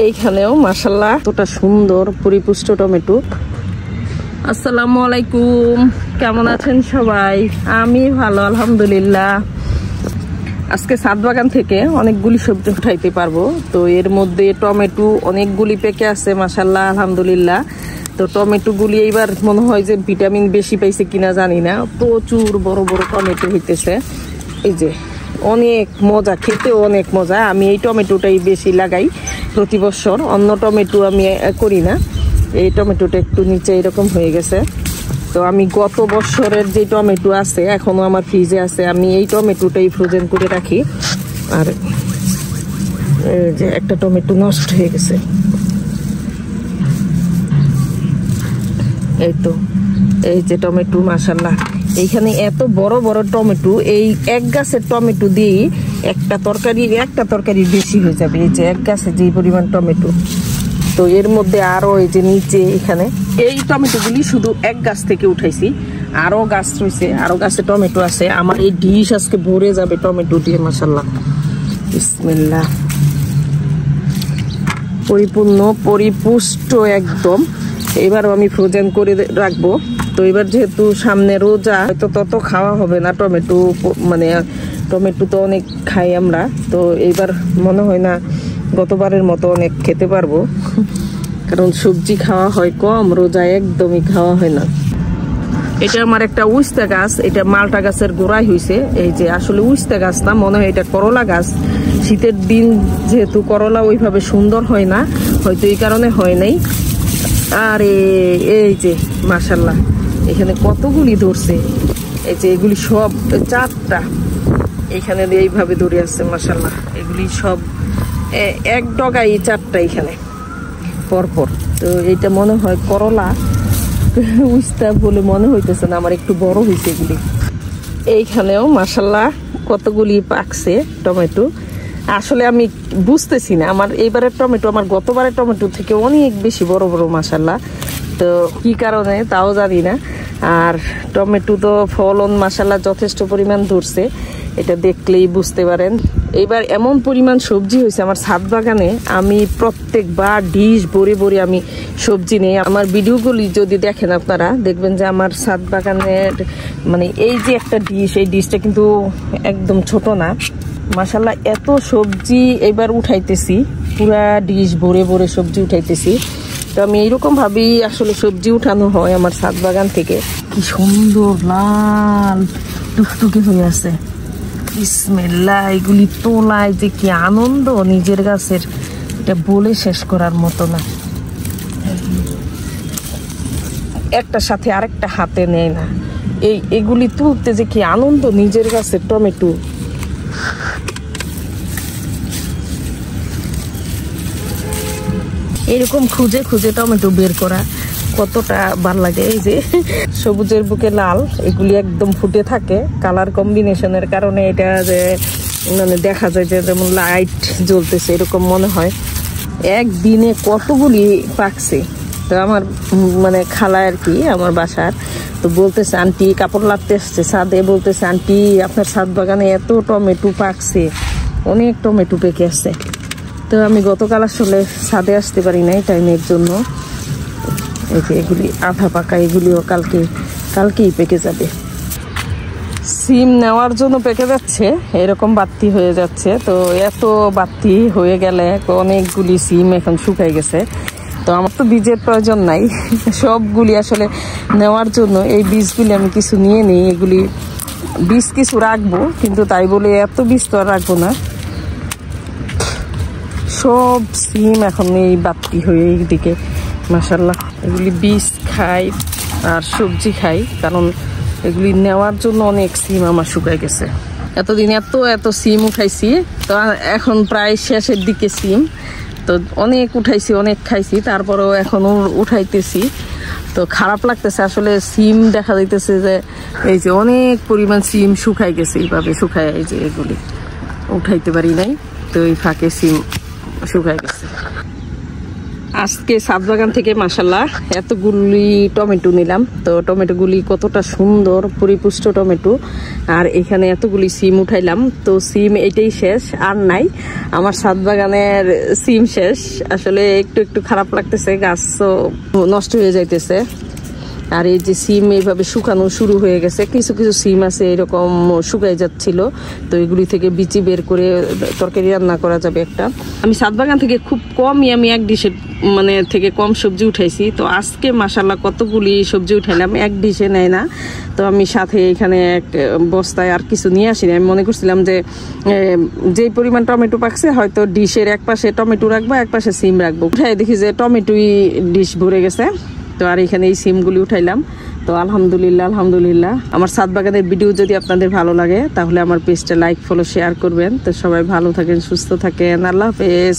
এইখানেও মাশাআল্লাহ কতটা সুন্দর পরিপুষ্ট টমেটো। আসসালামু আলাইকুম, কেমন আছেন সবাই? আমি ভালো আলহামদুলিল্লাহ। আজকে ছাদ বাগান থেকে অনেকগুলি সবজি উঠাইতে পারবো। তো এর মধ্যে টমেটো অনেকগুলি পেকে আছে মাশাআল্লাহ আলহামদুলিল্লাহ। তো টমেটো গুলি এইবার মনে হয় যে ভিটামিন বেশি পাইছে কিনা জানি না, প্রচুর বড় বড় টমেটো হইতেছে। এই যে অনেক মজা, খেতেও অনেক মজা। আমি এই টমেটোটাই বেশি লাগাই প্রতি বছর, অন্য টমেটো আমি করি না। এই টমেটোটা একটু নিচে এরকম হয়ে গেছে। তো আমি গত বছরের যে টমেটো আছে এখনো আমার ফ্রিজে আছে, আমি এই টমেটোটাই ফ্রোজেন করে রাখি। আর এই যে একটা টমেটো নষ্ট হয়ে গেছে, এই তো এই যে টমেটো মাশাআল্লাহ। এইখানে এত বড় বড় টমেটো, এই এক গাছের টমেটো দিয়ে একটা তরকারি বেশি হয়ে যাবে। এই যে এক গাছে যে পরিমাণ টমেটো, তো এর মধ্যে আরো এই যে নিচে এখানে এই টমেটোগুলি শুধু এক গাছ থেকে উঠাইছি, আরো গাছ রয়েছে, আরো গাছে টমেটো আছে। আমার এই ডিশ আজকে ভরে যাবে টমেটো দিয়ে মাশাআল্লাহ। বিসমিল্লাহ, পরিপূর্ণ পরিপুষ্ট একদম। এবারও আমি ফ্রোজেন করে রাখবো। তো এবার যেহেতু সামনে রোজা, হয়তো তত খাওয়া হবে না টমেটো, মানে টমেটো তো অনেক খাই আমরা। তো এইবার মনে হয় না গতবারের মতো অনেক খেতে পারবো, কারণ সবজি খাওয়া হয় কম, রোজা একদমই খাওয়া হয় না। এটা আমার একটা উস্তা গাছ, এটা মালটা গাছের গোড়ায় হয়েছে। এই যে আসলে উস্তা গাছ না, মনে হয় এটা করলা গাছ। শীতের দিন যেহেতু করলা ওইভাবে সুন্দর হয় না, হয়তো এই কারণে হয় নাই। আরে এই যে মাশাআল্লাহ এখানে কতগুলি ধরছে। এই যে এগুলি সব 4টা এখানে এইভাবে ধরে আছে মাশাআল্লাহ। এগুলি সব এক ডগায় 4টা এখানে পরপর। তো এইটা মনে হয় করলা, উস্তা বলে মনে হইতেছে না আমার, একটু বড় হয়েছে এগুলি। এইখানেও মাশাআল্লাহ কতগুলি পাকছে টমেটো। আসলে আমি বুঝতেছি না, আমার এইবারের টমেটো আমার গতবারের টমেটো থেকে অনেক বেশি বড় বড় মাশাআল্লাহ। তো কি কারণে তাও জানি না। আর টমেটো তো ফলন মাশাআল্লাহ যথেষ্ট পরিমাণ ধরছে, এটা দেখলেই বুঝতে পারেন। এইবার এমন পরিমাণ সবজি হয়েছে আমার ছাদ বাগানে, আমি প্রত্যেকবার ডিশ ভরে ভরে আমি সবজি নেই। আমার ভিডিওগুলি যদি দেখেন আপনারা দেখবেন যে আমার ছাদ বাগানের মানে এই যে একটা ডিশ, এই ডিশটা কিন্তু একদম ছোট না মাশাআল্লাহ। এত সবজি এবার উঠাইতেছি, পুরা ডিশ ভরে ভরে সবজি উঠাইতেছি। তো আমি এইরকম ভাবেই আসলে সবজি উঠানো হয় আমার ছাদ বাগান থেকে। কি সুন্দর লাল টুকটুকে হয়ে আছে, বিসমিল্লাহ। এগুলি তোলায় যে কি আনন্দ নিজের গাছের, এটা বলে শেষ করার মতো না। একটার সাথে আরেকটা হাতে নেয় না, এগুলি তুলতে যে কি আনন্দ নিজের গাছের টমেটো। এরকম খুঁজে খুঁজে টমেটো বের করা কতটা ভালো লাগে। এই যে সবুজের বুকে লাল, এগুলি একদম ফুটে থাকে কালার কম্বিনেশনের কারণে। এটা যে মানে দেখা যায় যে যেমন লাইট জ্বলতেছে এরকম মনে হয়। একদিনে কতগুলি পাকছে। তো আমার মানে খালা আর কি আমার বাসার, তো বলতেছে আন্টি কাপড় লাগতে আসছে ছাদে, বলতেছে আন্টি আপনার ছাদ বাগানে এত টমেটো পাকছে, অনেক টমেটো পেকে আসছে। তো আমি গতকাল আসলে ছাদে আসতে পারি নাই টাইমের জন্য। এই যে এগুলি আধা পাকা, এগুলিও কালকেই পেকে যাবে। সিম নেওয়ার জন্য পেকে যাচ্ছে, এরকম বাতি হয়ে যাচ্ছে। তো এত বাতি হয়ে গেলে অনেকগুলি সিম এখন শুকাই গেছে। তো আমার তো বীজের প্রয়োজন নাই, সবগুলি আসলে নেওয়ার জন্য এই বীজগুলি আমি কিছু নিয়ে নিই। এগুলি বীজ কিছু রাখবো, কিন্তু তাই বলে এত বীজ তো আর রাখবো না। সব সিম এখন এই বাতি হয়ে এইদিকে মাশাআল্লাহ। এগুলি বীজ খাই আর সবজি খাই, কারণ এগুলি নেওয়ার জন্য অনেক সিম আমার শুকাই গেছে। এতদিন এত সিম উঠাইছি, তো এখন প্রায় শেষের দিকে সিম। তো অনেক উঠাইছি, অনেক খাইছি, তারপরেও এখনো উঠাইতেছি। তো খারাপ লাগতেছে আসলে। সিম দেখা যাইতেছে যে এই যে অনেক পরিমাণ সিম শুকাই গেছে, এইভাবে শুকায় এই যে এগুলি উঠাইতে পারি নাই। তো এই ফাঁকে সিম শুকাই গেছে। আজকে ছাদ বাগান থেকে মাশাআল্লাহ এতগুলি টমেটো নিলাম। তো টমেটোগুলি কতটা সুন্দর পরিপুষ্ট টমেটো, আর এখানে এতগুলি সিম উঠাইলাম। তো সিম এটাই শেষ, আর নাই। আমার ছাদ বাগানের সিম শেষ। আসলে একটু একটু খারাপ লাগতেছে, গাছ তো নষ্ট হয়ে যাইতেছে। আর এই যে সিম এইভাবে শুকানো শুরু হয়ে গেছে, কিছু কিছু সিম আছে এরকম শুকাই যাচ্ছিল। তো এগুলি থেকে বিচি বের করে তরকারি রান্না করা যাবে একটা। আমি ছাদ বাগান থেকে খুব কমই আমি এক ডিশে মানে থেকে কম সবজি উঠাইছি। তো আজকে মাশাআল্লাহ কতগুলি সবজি উঠাইলাম, এক ডিশে নেয় না। তো আমি সাথে এখানে এক বস্তায় আর কিছু নিয়ে আসিনি। আমি মনে করছিলাম যে যেই পরিমাণ টমেটো পাকছে হয়তো ডিশের এক পাশে টমেটো রাখবো, এক পাশে সিম রাখবো। উঠাই দেখি যে টমেটোই ডিশ ভরে গেছে। তো আর এখানে এই সিমগুলি উঠাইলাম। তো আলহামদুলিল্লাহ আলহামদুলিল্লাহ। আমার ছাদ বাগানের ভিডিও যদি আপনাদের ভালো লাগে তাহলে আমার পেজটা লাইক ফলো শেয়ার করবেন। তো সবাই ভালো থাকেন, সুস্থ থাকেন, আল্লাহ হাফেজ।